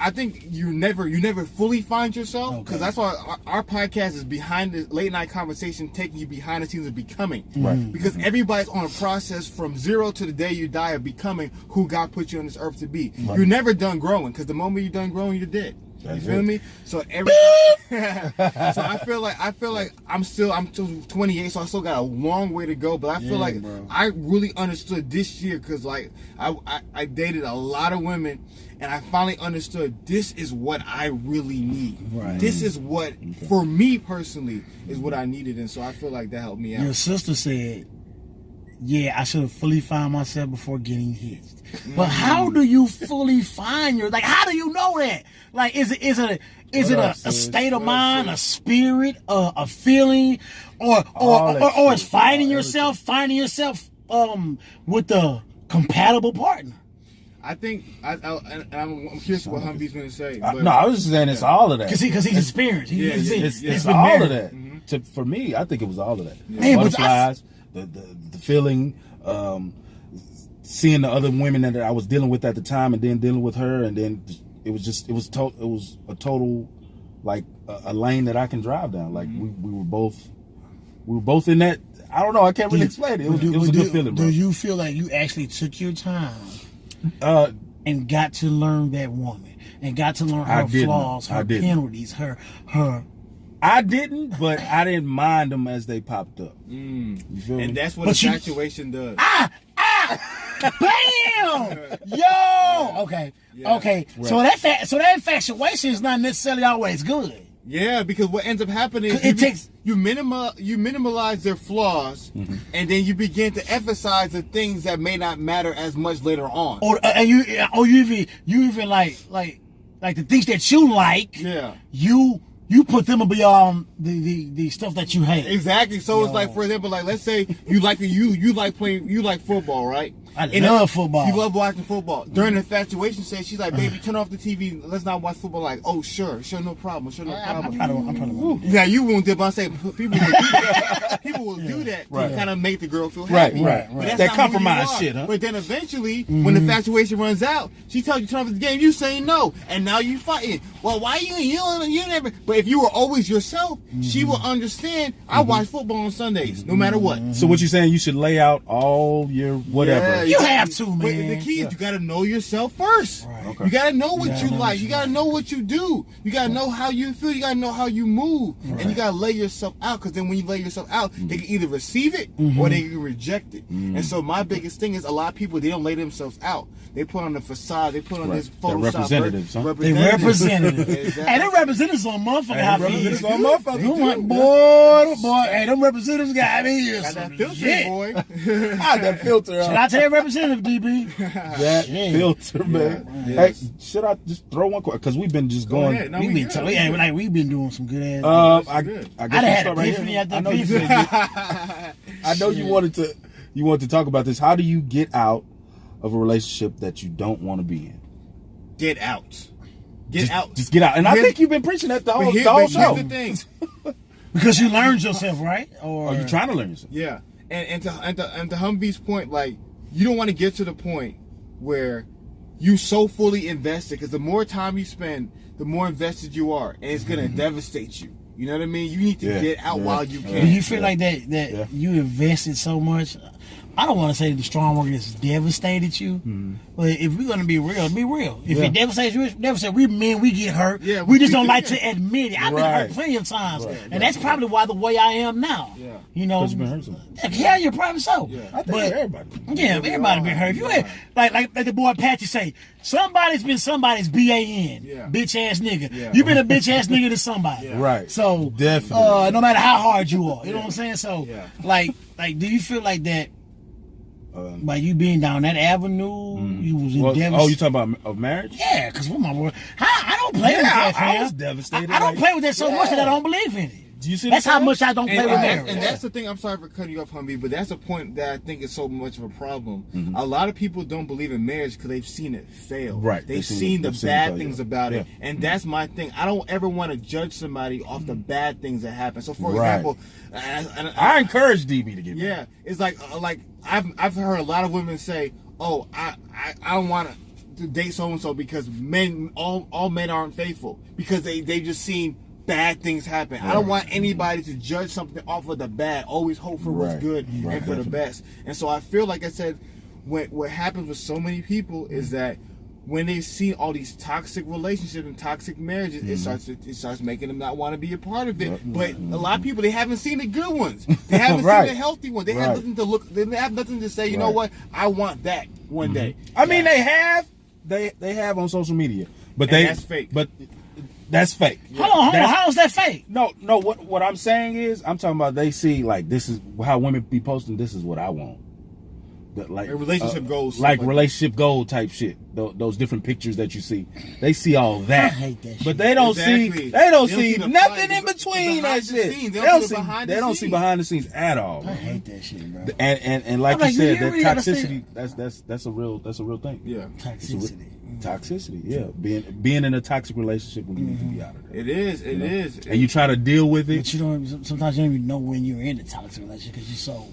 think you never fully find yourself, because that's why our podcast is behind the late night conversation, taking you behind the scenes of becoming. Right. Because everybody's on a process from zero to the day you die of becoming who God put you on this earth to be. Right. You're never done growing, because the moment you're done growing, you're dead. You feel me? So so I feel like I'm still 28, so I still got a long way to go. But I feel like I really understood this year, because like I dated a lot of women, and I finally understood this is what I really need. Right. This is what for me personally is what I needed, and so I feel like that helped me out. Your sister said, I should have fully found myself before getting hitched. But how do you fully find how do you know that? Like, is it a state of mind, a spirit, a feeling, or is finding yourself with a compatible partner? I think I'm curious what Humpy's going to say. But, I was just saying it's all of that. Because he's experienced. It's been all married. Of that. For me, I think it was all of that. Yeah. Butterflies, the feeling, seeing the other women that I was dealing with at the time, and then dealing with her, and then it was a total like a lane that I can drive down. Like we were both in that. I don't know. I can't really explain it. It was a good feeling, bro. Do you feel like you actually took your time and got to learn that woman and got to learn her flaws, her penalties, her? I didn't, but I didn't mind them as they popped up. You feel me? And that's what infatuation does. Bam! Yo! Okay. Yeah. Okay. Right. So that infatuation is not necessarily always good. Yeah, because what ends up happening is you minimalize their flaws, and then you begin to emphasize the things that may not matter as much later on. Or you even like the things that you like. Yeah. You put them beyond the stuff that you hate. Exactly. So it's like, for example, like let's say you like football, right? I love football. You love watching football. During the infatuation stage, she's like, "Baby, turn off the TV. Let's not watch football." Like, "Oh, sure, no problem, I'm trying to. Yeah, you won't do, but I'm saying people will do that. People will do that to kind of make the girl feel happy. Right. But that's That not compromise who you are. shit, huh? But then eventually, when the infatuation runs out, she tells you to turn off the game. You say no, and now you fighting. Well, why you never? But if you were always yourself, she will understand. I watch football on Sundays, no matter what. So what you're saying? You should lay out all your whatever. Yeah, You have to, man. But the key is you got to know yourself first. Right. Okay. You got to know what you like. You got to know what you do. You got to know how you feel. You got to know how you move. And you got to lay yourself out, because then when you lay yourself out, they can either receive it or they can reject it. And so my biggest thing is, a lot of people, they don't lay themselves out. They put on the facade. They put on this Photoshop. Representatives, huh? They representatives. Exactly. And them representatives on motherfucking high representatives fees. on motherfucking Boy, hey, them representatives got me here. Got that some filter, shit. boy. That filter. Should I tell that representative, DB? That filter, man. Hey, should I just throw one question? Because we've been just going. Ahead. No, We've been doing some good ass. I good. guess I had we'll start epiphany right here. at that I know you epiphany. said I know you wanted to talk about this. How do you get out of a relationship that you don't want to be in? Get out. Get out. Just get out. And I think you've been preaching that the whole show. Here's the thing. Because you learned yourself, right? Or Are you trying to learn yourself? Yeah, and to Humvee's point, like, you don't want to get to the point where you so fully invested, because the more time you spend, the more invested you are, and it's gonna devastate you. You know what I mean? You need to get out while you can. Do you feel like that you invested so much? I don't want to say the strong word is devastated you, but if we're gonna be real, be real. If it devastates you, devastate. We men, we get hurt. Yeah, we just don't like to admit it. I've been hurt plenty of times, Right. and that's probably why the way I am now. Yeah. You know, Because you've been hurt so much. yeah, you're probably so. Yeah. I think But everybody. yeah, everybody been hurt. If you ain't, like the boy Patchy say, somebody's been somebody's BAN, bitch ass nigga. Yeah. You been a bitch ass nigga to somebody. Yeah. Right. So Definitely. no matter how hard you are, you know what I'm saying. So Yeah. like, do you feel like that? By you being down that avenue, you was in devastation. Oh, you talking about of marriage? Yeah, because what my word, I don't play with that, fam. I was devastated. I don't play with that so much that I don't believe in it. Do you see That's the how sign? much I don't play with marriage. And that's the thing. I'm sorry for cutting you off, Humvee, but that's a point that I think is so much of a problem. A lot of people don't believe in marriage because they've seen it fail. Right. They've seen the bad things about it. Yeah. And that's my thing. I don't ever want to judge somebody off the bad things that happen. So, for Right. example, I encourage DB to get married. yeah, it's like I've heard a lot of women say, "Oh, I don't want to date so and so because all men aren't faithful because they just seen bad things happen." I don't want anybody to judge something off of the bad. Always hope for what's good and for the best. And so I feel like I said, what happens with so many people is that when they see all these toxic relationships and toxic marriages, it starts making them not want to be a part of it. But a lot of people, they haven't seen the good ones. They haven't seen the healthy ones. They have nothing to look. They have nothing to say. You know what? I want that one day. I mean, they have on social media, but that's fake. But that's fake. Hold on. How is that fake? No. What I'm saying is, I'm talking about they see like this is how women be posting. This is what I want. Like relationship goals, like relationship goal type shit. Those different pictures that you see, they see all that. I hate that shit. But they don't see. They don't see the nothing behind- in between that shit. scenes. They don't see behind the scenes at all. I hate that shit, bro. And like I'm you said, that really toxicity. That's a real thing. Yeah, Toxicity. Yeah, being in a toxic relationship when you need to be out of there. it is. It is. And you try to deal with it. But you don't. Sometimes you don't even know when you're in a toxic relationship because you're so.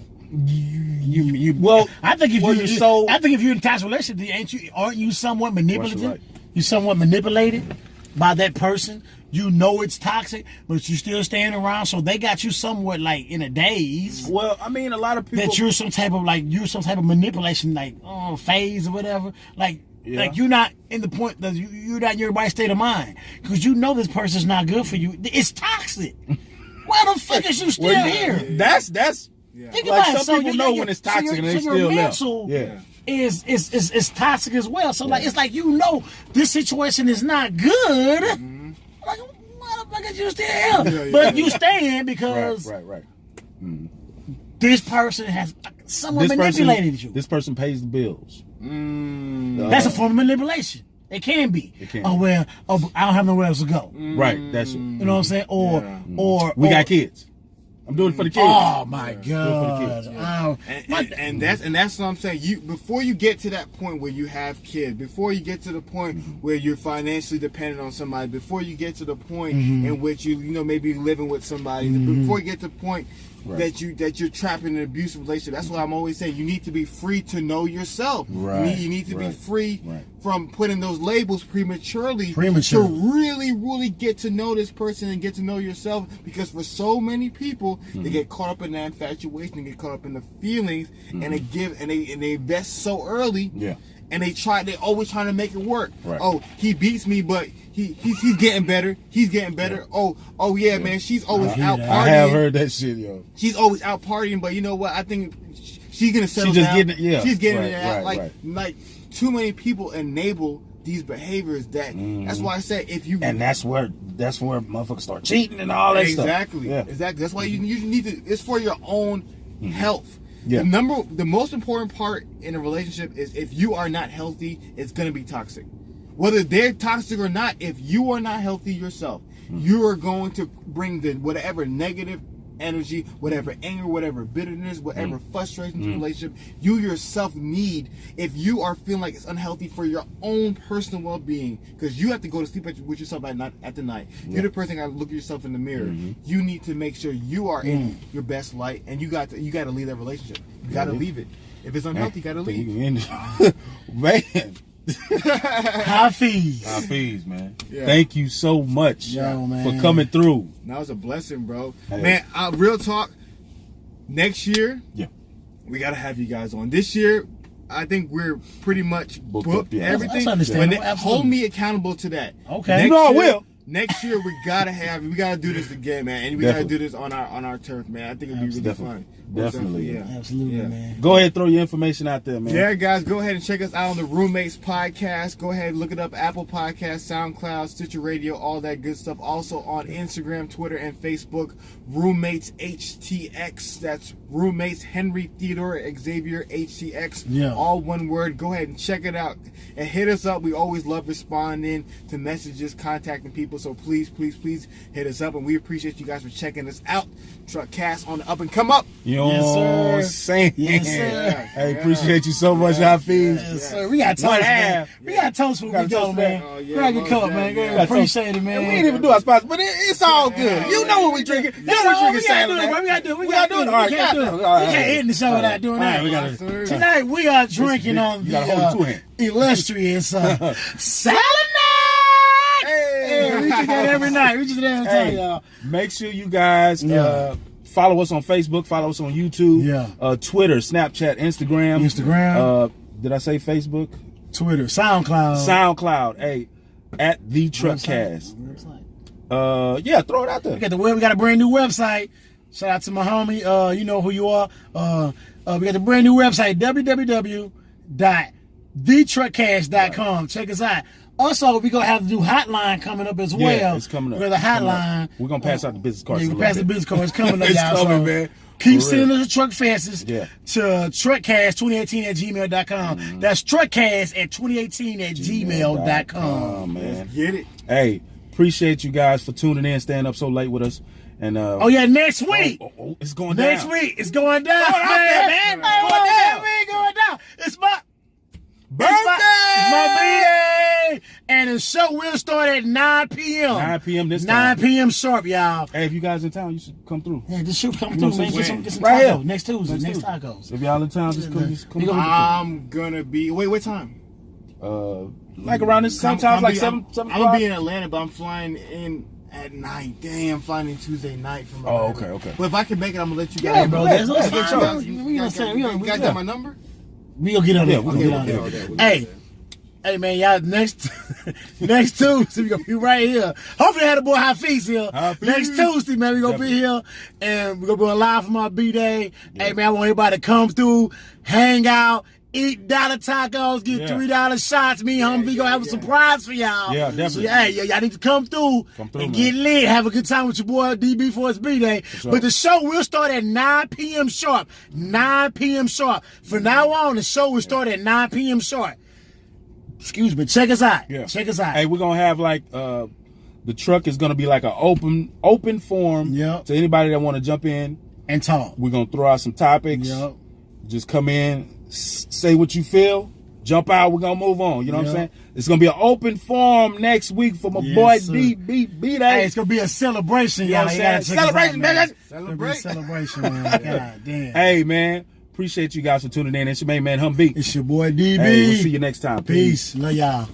I think if you're in a toxic relationship, aren't you somewhat manipulative? Right. You somewhat manipulated by that person you know it's toxic, but you still staying around, so they got you somewhat like in a daze. Well, I mean, a lot of people That you're some type of manipulation, like phase or whatever. Like you're not in the point that you're not in your right state of mind because you know this person's not good for you. It's toxic. Why the fuck is you still here? That's Think like about it. some people know when it's toxic and they still left. Yeah. Is toxic as well. So like it's like you know this situation is not good. Like why the fuck is you still here? But you staying because right. this person has someone manipulated you. This person pays the bills. That's a form of manipulation. It can be. Oh well. Oh, I don't have nowhere else to go. Right. That's it. You know what I'm saying? Or we got kids. I'm doing it for the kids. Oh my God! And that's what I'm saying. You before you get to that point where you have kids, before you get to the point where you're financially dependent on somebody, before you get to the point in which you maybe living with somebody, before you get to the point that you're trapped in an abusive relationship. That's why I'm always saying you need to be free to know yourself. Right. You need to be free from putting those labels prematurely to really get to know this person and get to know yourself. Because for so many people, they get caught up in that infatuation, they get caught up in the feelings, and they invest so early. Yeah. And they always trying to make it work. Right. Oh, he beats me, but he's getting better. He's getting better. Yeah. Oh yeah, man. She's always out partying. I have heard that shit, yo. She's always out partying, but you know what? I think she's gonna settle down. She's getting it out. Like too many people enable these behaviors that's why I say if you that's where motherfuckers start cheating and all that stuff. Exactly. That's why you need to. It's for your own health. Yeah. The most important part in a relationship is if you are not healthy, it's going to be toxic. Whether they're toxic or not, if you are not healthy yourself, you are going to bring the whatever negative energy, whatever anger, whatever bitterness, whatever frustration in the relationship you yourself need if you are feeling like it's unhealthy for your own personal well-being, because you have to go to sleep with yourself at the night. You're the person that got to look at yourself in the mirror. You need to make sure you are in your best light, and you got to leave that relationship. You got to leave it. If it's unhealthy, you got to leave. Man. Hafiz, man. Yeah. Thank you so much for coming through. That was a blessing, bro. Hey. Man, real talk. Next year, we gotta have you guys on. This year, I think we're pretty much booked everything. That's understandable. Hold me accountable to that. Okay. I will. Next year we gotta do this again, man, and we gotta do this on our turf, man. I think it'd be really fun. Definitely, absolutely, man. Go ahead and throw your information out there, man. Yeah, guys, go ahead and check us out on the Roommates Podcast. Go ahead and look it up: Apple Podcasts, SoundCloud, Stitcher Radio, all that good stuff. Also on Instagram, Twitter, and Facebook, Roommates HTX. That's Roommates Henry Theodore Xavier HTX. Yeah, all one word. Go ahead and check it out and hit us up. We always love responding to messages, contacting people. So please hit us up, and we appreciate you guys for checking us out. Truckcast on the up and come up. You know what I'm saying? Yes, sir. I appreciate you so much, Hafiz. Yes, sir. We got toast, man. We got toast for we go, man. Grab your cup, man. Appreciate it, man. We didn't even do our spots, but it's all good. You know what we drinking. You know what we drinking Saturday. We got to do it. We can't end the show without doing that. Tonight we are drinking on the illustrious Salad Night. Hey, we drink that every night. We just there to tell y'all. Make sure you guys follow us on Facebook, follow us on YouTube, Twitter, Snapchat, Instagram. Did I say Facebook? Twitter, SoundCloud. Hey, at the Truckcast. Throw it out there. We got a brand new website. Shout out to my homie. You know who you are. We got the brand new website, www.thetruckcast.com. Check us out. Also, we're going to have the new hotline coming up as well. Yeah, it's coming up. We're the hotline. We're going to pass out the business cards. Yeah, we're pass the business cards. It's coming up, it's y'all. Coming, man. Keep sending us the truck faxes to truckcast2018@gmail.com. That's truckcast2018@gmail.com. Man. Let's get it. Hey, appreciate you guys for tuning in, staying up so late with us. And next week. It's going down. Next week, it's going down. Man. It's going down. It's my birthday! It's my birthday! And the show will start at 9 p.m. 9 p.m. this time. 9 p.m. sharp, y'all. Hey, if you guys in town, you should come through. Yeah, this should come through, man. Get some right tacos. Here. Next Tuesday. Next tacos. If y'all in town, just come. I'm gonna be. Wait, what time? Like around this. Sometimes like 7 I'm gonna be in Atlanta, but I'm flying in At night. Damn, finding Tuesday night from my okay. But if I can make it, I'm gonna let you guys Yeah, know. bro. You We guys got my number? gonna get on there. we'll We'll get on there. Hey man, y'all next Tuesday we gonna be right here. Hopefully, I had a boy Hafiz here. Next Tuesday, man, we gonna be here and we gonna be live from our B-Day. Yeah. Hey man, I want everybody to come through, hang out, eat dollar tacos, get $3 shots. Me and Humvee gonna have a surprise for y'all. Yeah, definitely. So, hey, y'all need to come through and man. Get lit. Have a good time with your boy DB for his B-Day. Sure. But the show will start at 9 p.m. sharp. 9 p.m. sharp. From now on, the show will start at 9 p.m. sharp. Excuse me. Check us out. Yeah. Check us out. Hey, we're gonna have like the truck is gonna be like an open forum to anybody that want to jump in and talk. We're gonna throw out some topics. Yep. Just come in, say what you feel, jump out. We're gonna move on. You know what I'm saying? It's gonna be an open forum next week for my boy DB B-Day. Hey, it's gonna be a celebration, y'all. Celebration, man. Celebration, man. God damn. Hey, man. Appreciate you guys for tuning in. It's your main man, Humvee. It's your boy DB. Hey, we'll see you next time. Peace. Love y'all.